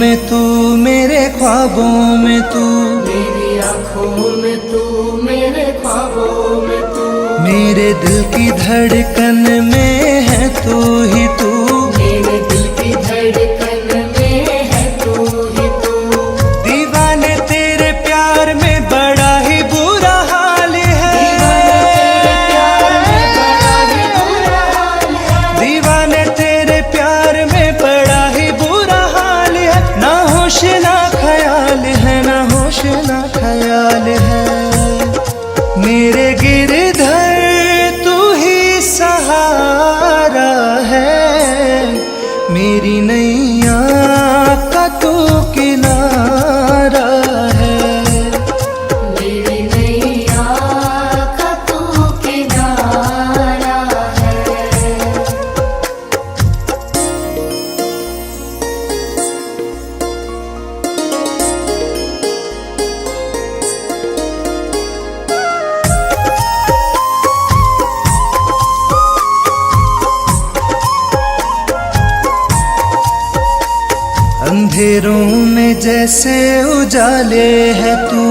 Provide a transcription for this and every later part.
में तू, मेरे ख्वाबों में तू, मेरी आँखों में तू, मेरे ख्वाबों में तू, मेरे दिल की धड़कन में है तू ही तू, मेरे दिल की धड़कन में है तू ही तू। दीवाने तेरे प्यार में बड़ा ही बुरा हाल है, दीवाने तेरे प्यार में बड़ा ही बुरा हाल है। ना होश ना ख्याल है, ना होश ना ख्याल है। मेरे गिरधर तू ही सहारा है, मेरी नैया का तू किनारा है, मेरी नैया का तू किनारा है। अंधेरों में जैसे उजाले है तू,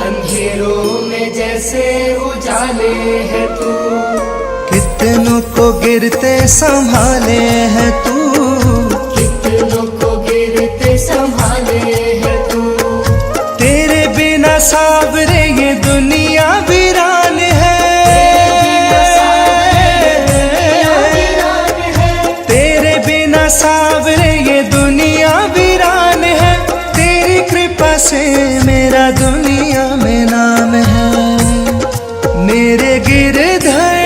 अंधेरों में जैसे उजाले है तू, कितनों को गिरते संभाले है तू, कितनों को गिरते संभाले है तू। तेरे बिना सावरे ये दुनिया वीरान है, तेरे बिना सावरे ये दुनिया वीरान है। तेरी कृपा से मेरा दुनिया में नाम है, मेरे गिरधर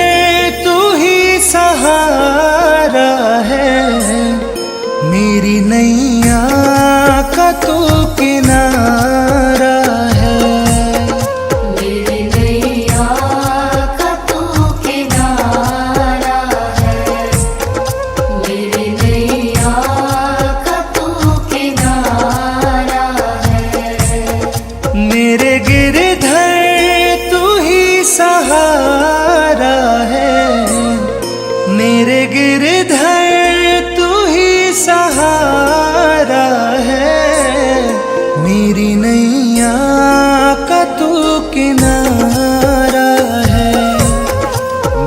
तू ही सहारा है, मेरी नैया का तू किनारा है, मेरी नैया का तू किनारा है, मेरी नैया का तू किनारा है। मेरे गिरधर तू ही सहारा है, मेरे गिरधर तू ही सहारा है, मेरी नैया का तू किनारा है,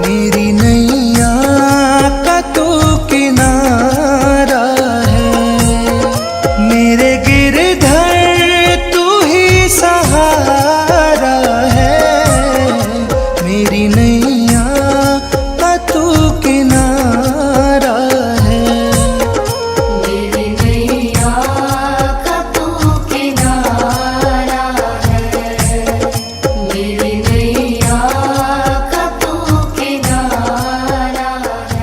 मेरी नैया का तू किनारा है। मेरे गिरधर तू ही सहारा है, मेरी नैया का तू किनारा है, मेरी नैया का तू किनारा है, मेरी नैया का तू किनारा है।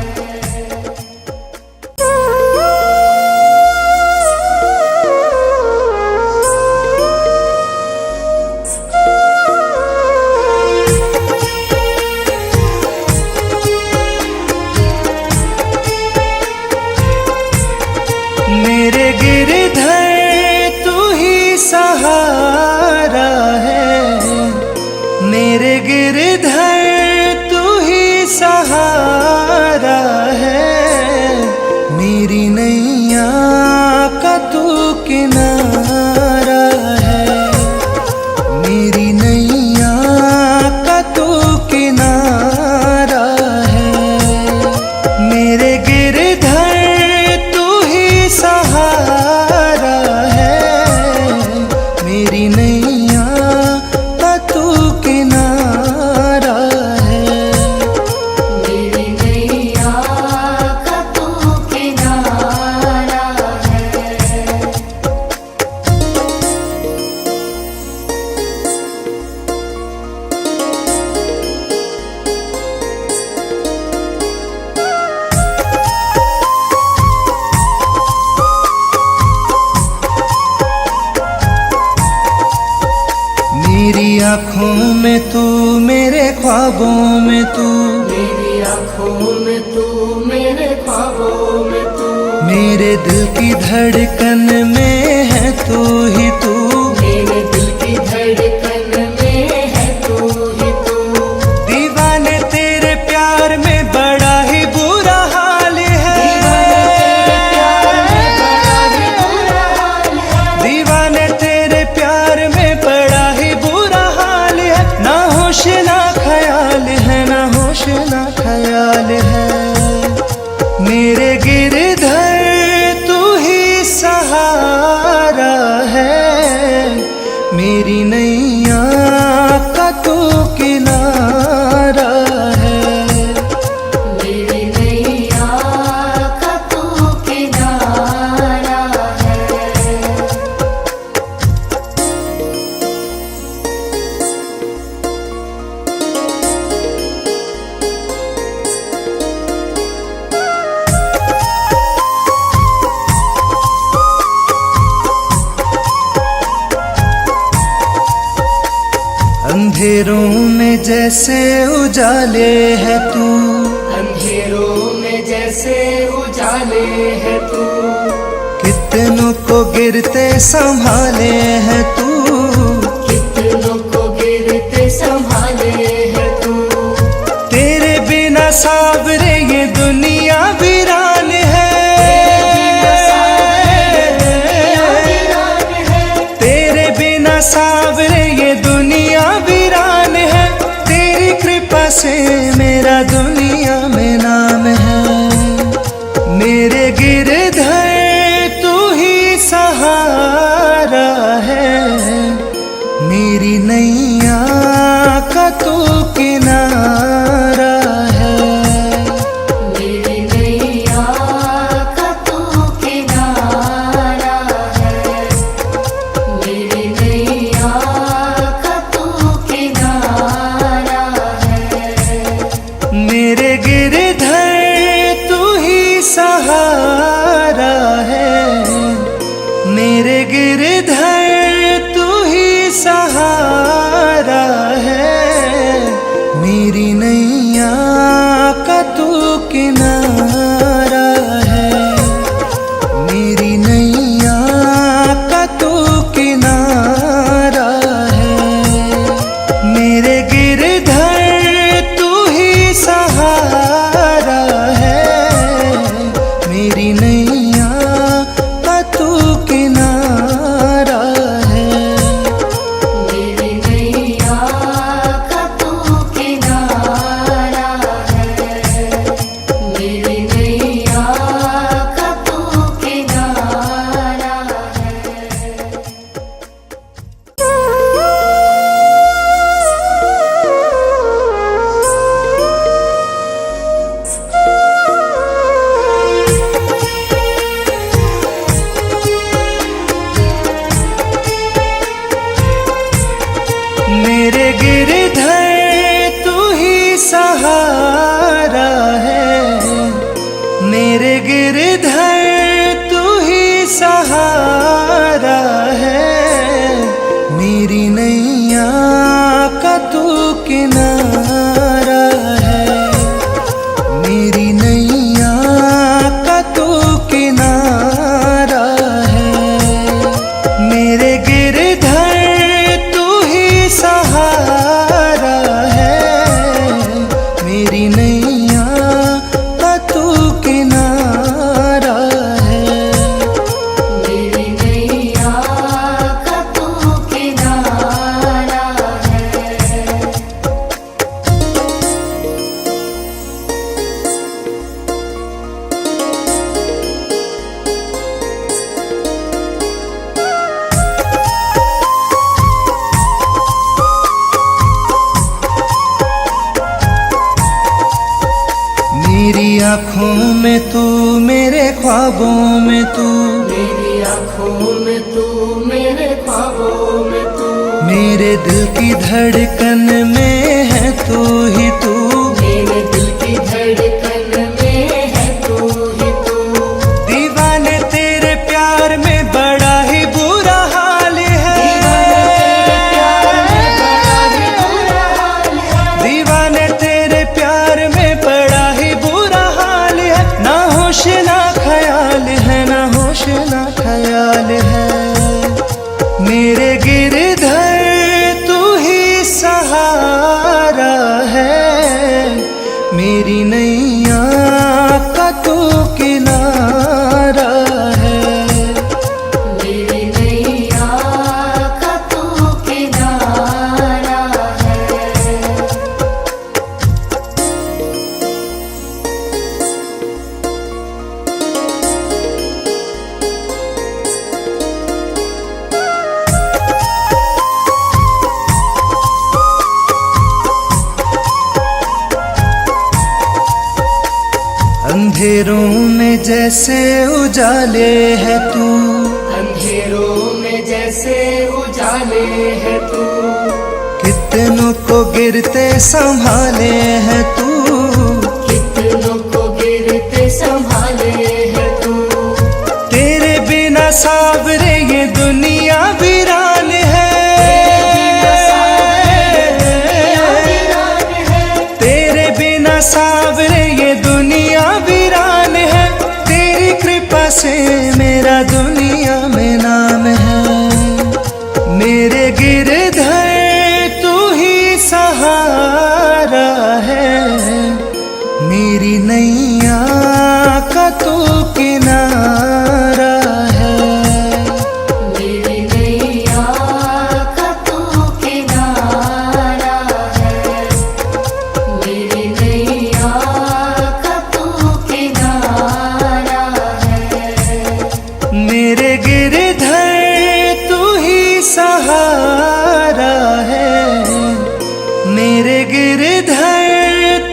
मेरे गिरधर तू ही सहारा है, मेरे गिरधर तू ही सहारा है, मेरी नैया का तू किनारा है, मेरी नैया का तू किनारा है। मेरे गिरधर तू ही सहारा है, मेरी नैया का तू किनारा है, मेरी नैया का तू किनारा है। मेरी आँखों में तू, मेरे ख्वाबों में तू, मेरी आँखों में तू, मेरे ख्वाबों में तू, मेरे दिल की धड़कन में है तू ही तू, मेरे दिल की धड़कन में है तू ही तू। दीवाने तेरे प्यार में बड़ा ही बुरा हाल है, दीवाने तेरे प्यार में बड़ा ही बुरा हाल ख्याल है। मेरे गिरधर तू ही सहारा है, मेरी नैया का तू किनारा है। मेरी नैया का तू किनारा है। अंधेरों में जैसे उजाले है तू, अंधेरों में जैसे उजाले है तू, कितनों को गिरते संभाले है तू। कितनों को गिरते संभाले है तू। तेरे बिना सावरे ये दुनिया वीरान है। तेरे बिना सावरे ये दुनिया वीरान है। तेरी कृपा से मेरा दुनिया में नाम है। मेरे गिरधर तू ही सहारा है, मेरी नैया का तू किनारा है। मेरी नैया का तू किनारा है। मेरी नैया का तू किनारा है। मेरे गिरधर तू ही सहारा है, मेरे गिरधर तू ही सहारा है। मेरी नैया का तू किनारा है, मेरी नैया का तू किनारा है। मेरे गिरधर तू ही सहारा है, मेरी नैया का तू किनारा है। मेरी नैया का तू किनारा है। मेरी नैया का तू किनारा मेरे गिरधर तू ही सहारा है, मेरे गिरधर तू ही सहारा है। मेरी नैया का तू किनारा है, मेरी नैया का तू किनारा है। मेरे गिरधर तू ही सहारा है, मेरी नैया का तू किनारा है। मेरी नैया का तू किनारा है। मेरी आँखों में तू, मेरे ख्वाबों में तू, मेरी आँखों में तू, मेरे ख्वाबों में तू, मेरे दिल की धड़कन में है तू ही तू। मेरे दिल की धड़कन में है तू ही तू। दीवाने तेरे प्यार में बड़ा ही बुरा हाल है। दीवाने तेरे प्यार में बड़ा ही बुरा हाल है। ना होश ना ख्याल है, ना होश ना ख्याल है। मेरे गिरधर तू ही सहारा है, मेरी नैया का तू किनारा है। मेरी नैया का तू किनारा है। अंधेरों में जैसे उजाले है तू, अंधेरों में जैसे उजाले है तू, कितनों को गिरते संभाले है तू, कितनों को गिरते संभाले है तू। तेरे बिना सावरे ये दुनिया वीरान है, तेरे बिना सावरे ये दुनिया वीरान है। तेरी कृपा से मेरा दुनिया में नाम है, मेरे गिरधर तू ही सहारा है, मेरी नैया का तू किनारा है, मेरी नैया का तू किनारा है, मेरी नैया का तू किनारा है। मेरे गिरधर तू ही सहारा है, मेरे गिरधर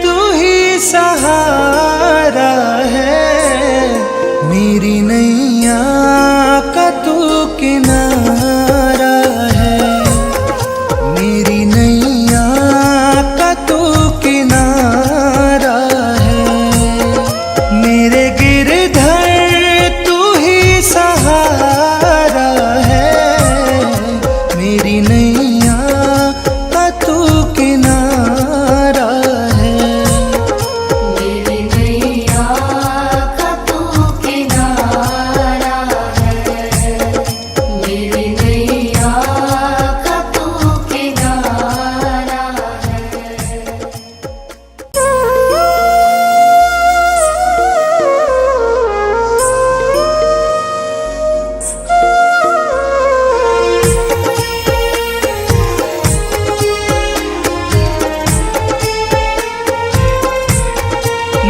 तू ही सहारा है, मेरी नैया का तू किनारा है, मेरी नैया का तू किनारा है, मेरे गिरधर तू ही सहारा है, मेरी नैया का तू किनारा है। मेरी नैया का तू किनारा है, मेरी नैया का तू किनारा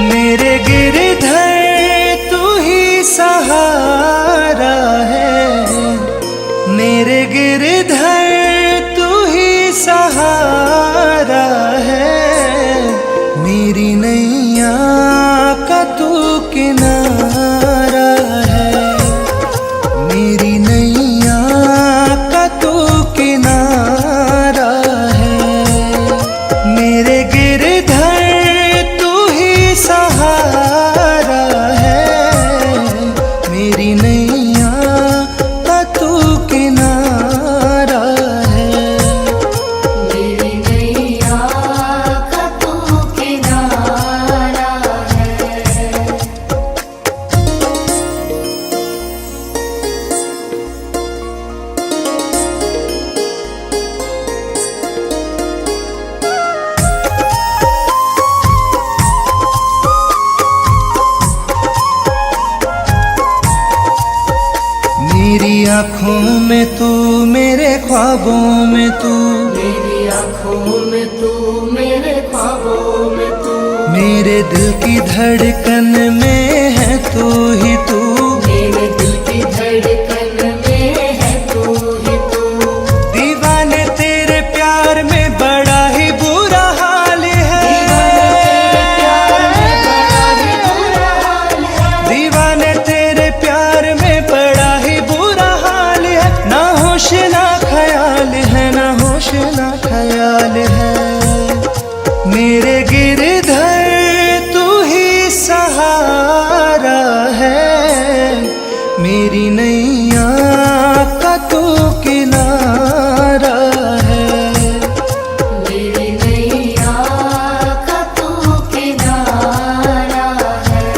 मेरे गिरधर तू ही सहारा है, मेरे गिरधर तू ही सहारा है, मेरी नैया का तू किनारा है, मेरी नैया का तू किनारा है, मेरे गिरधर तू ही सहारा है, मेरी नैया का तू किनारा है। मेरी नैया का तू किनारा है। मेरी आँखों में तू, मेरे ख्वाबों में तू, मेरी आँखों में तू, मेरे ख्वाबों में तू, मेरे दिल की धड़कन में है तू ही तू, मेरे दिल की धड़कन में है तू ही तू। दीवाने तेरे प्यार में बड़ा ही बुरा हाल है, दीवाने तेरे प्यार में बड़ा ही बुरा हाल है, ना होश ना ख्याल है, ना होश ना ख्याल है, मेरे गिरधर तू ही सहारा है, मेरी नैया का तू किनारा है, मेरी नैया का तू किनारा है।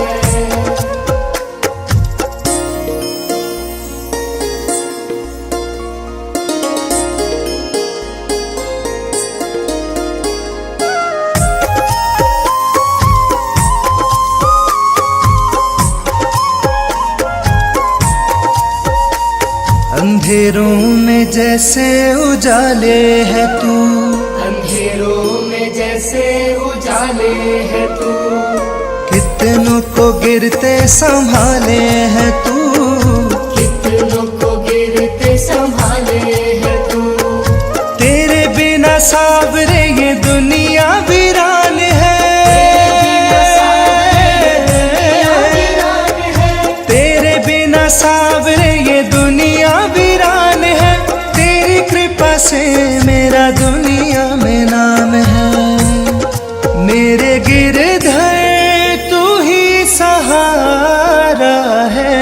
अंधेरों में जैसे उजाले है तू, अंधेरों में जैसे उजाले है तू, कितनों को गिरते संभाले है तू, कितनों को गिरते संभाले है तू। तेरे बिना सावरे ये दुनिया वीरान है, मेरे गिरधर तू ही सहारा है,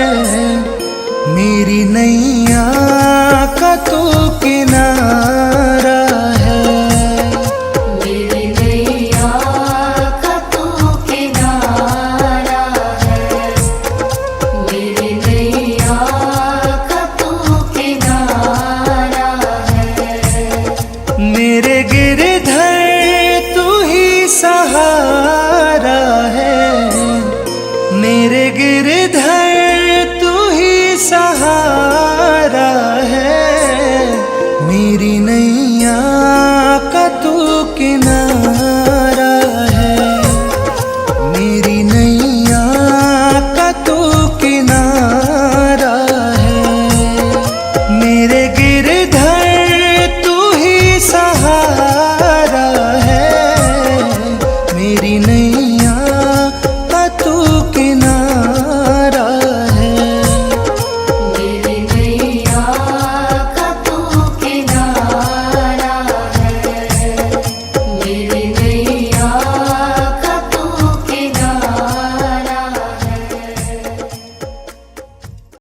मेरी नैया का तू किनारा है। मेरी नैया का तू किनारा है, मेरी नैया का तू किनारा है। मेरे गिरधर तू ही सहारा है, मेरे गिरधर तू ही सहारा है, मेरी नैया का तू किनारा है, मेरी नैया का तू किनारा है। मेरे गिरधर तू ही सहारा है, मेरी नैया